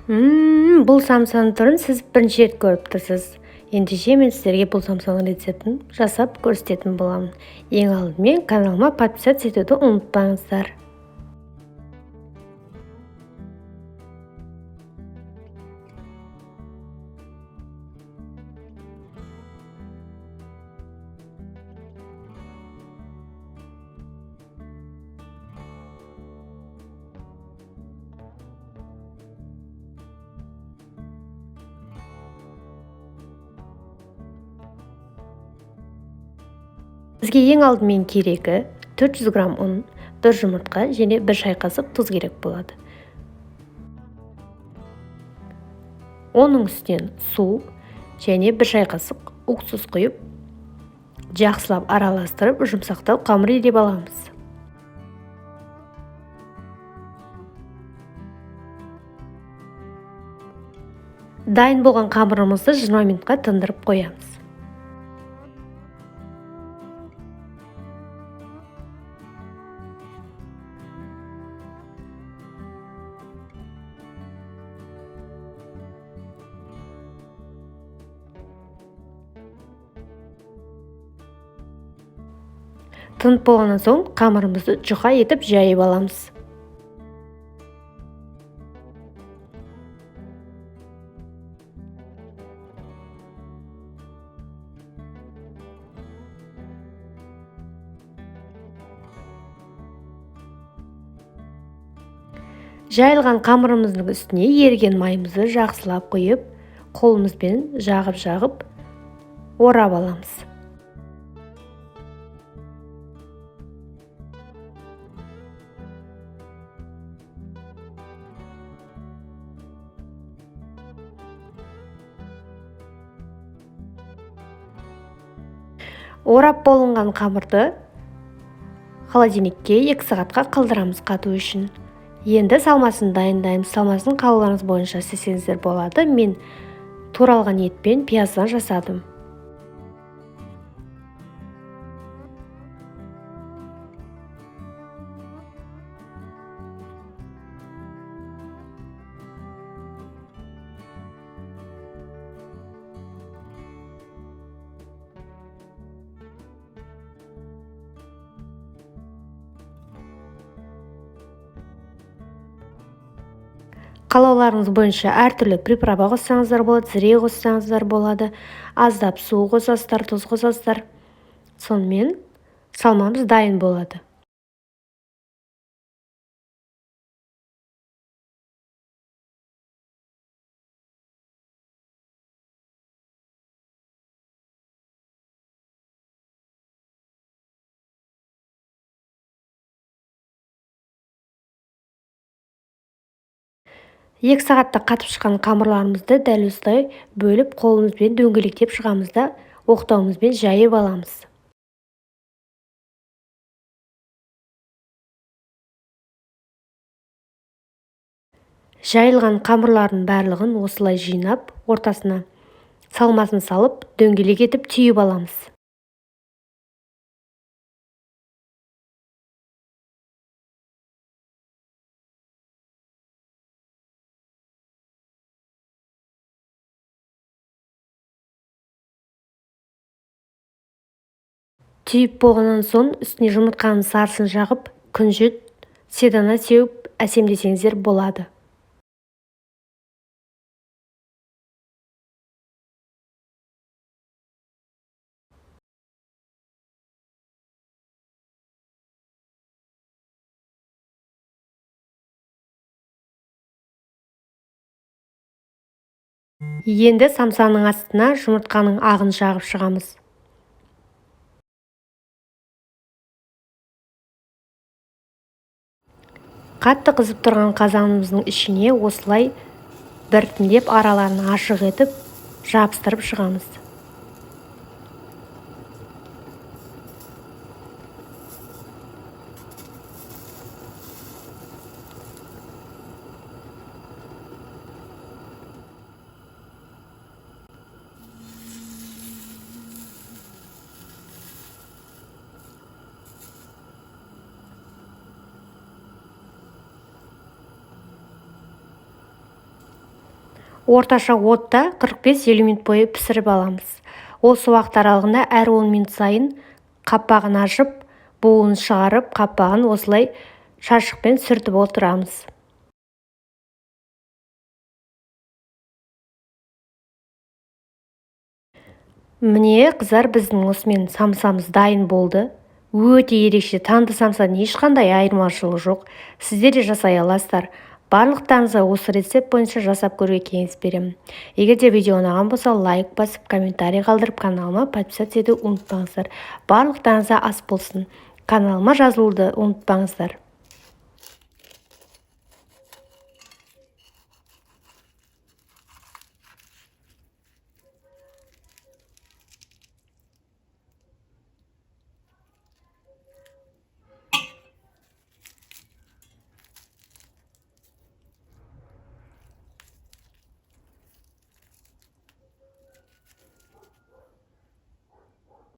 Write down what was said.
Бұл самсаның түрін сіз бірінші рет көріп тұрсыз. Ендеше мен сіздерге бұл самсаның рецептін жасап көрсететін боламын. Ең алдымен каналыма подписаться етуді ұмытпаңыздар. Бізге ең алдымен керегі 400 грамм ұн, 1 жұмыртқа және 1 шай қасық тұз керек болады. Оның үстінен су және 1 шай қасық уксус құйып, жақсылап араластырып, жұмсақтау қамыр елеп аламыз. Дайын болған қамырымызды 20 минутқа тындырып қоямыз. Тынып болғаннан соң қамырымызды жұқа етіп жайып аламыз. Жайылған қамырымыздың үстіне еріген майымызды жақсылап құйып, қолымызбен жағып орап аламыз. Орап болынған қамырды холодильникке 2 сағатқа қалдырамыз қату үшін. Енді салмасын дайындаймыз. Салмасын қалауларыңыз бойынша істесеңіздер болады. Мен туралған етпен пияздан жасадым. Қалауларыңыз бойынша әртүрлі приправа қоссаңыздар болады, зіре қоссаңыздар болады, аздап су қосасыздар, тұз қосасыздар. Сонымен салмамыз дайын болады. Екі сағатта қатып шыққан қамырларымызды дәл осылай бөліп қолымызбен дөңгелектеп шығамыз да оқтауымызбен жайып аламыз. Жайылған қамырлардың барлығын осылай жинап, ортасына салмасын салып, дөңгелек етіп түйіп аламыз. Түйіп болғаннан соң үстіне жұмыртқаның сарысын жағып, күнжіт, седана сеуіп әсемдесеңіздер болады. Енді самсаның астына жұмыртқаның ағын жағып шығамыз. Қатты қызып тұрған қазанымыздың ішіне осылай біртіндеп араларын ашық етіп жабыстырып шығамыз. Орташа отта 45-50 минут бойы пісіріп аламыз. Осы уақыт аралығында әр 10 минут сайын қапағын ашып, буын шығарып, қапағын осылай шашықпен сүртіп отырамыз. Міне қыздар, біздің осымен самсамыз дайын болды. Өте ерекше, таңды самсадан ешқандай айырмашылығы жоқ. Сіздер де жасай аласыздар. Барлықтарыңызға осы рецепт бойынша жасап көруге кеңес беремін. Егер де видео ұнаған болса, лайк басып, комментарий қалдырып, каналыма подписаться етуді ұмытпаңыздар. Барлықтарыңызға ас болсын. Каналыма жазылуды ұмытпаңыздар.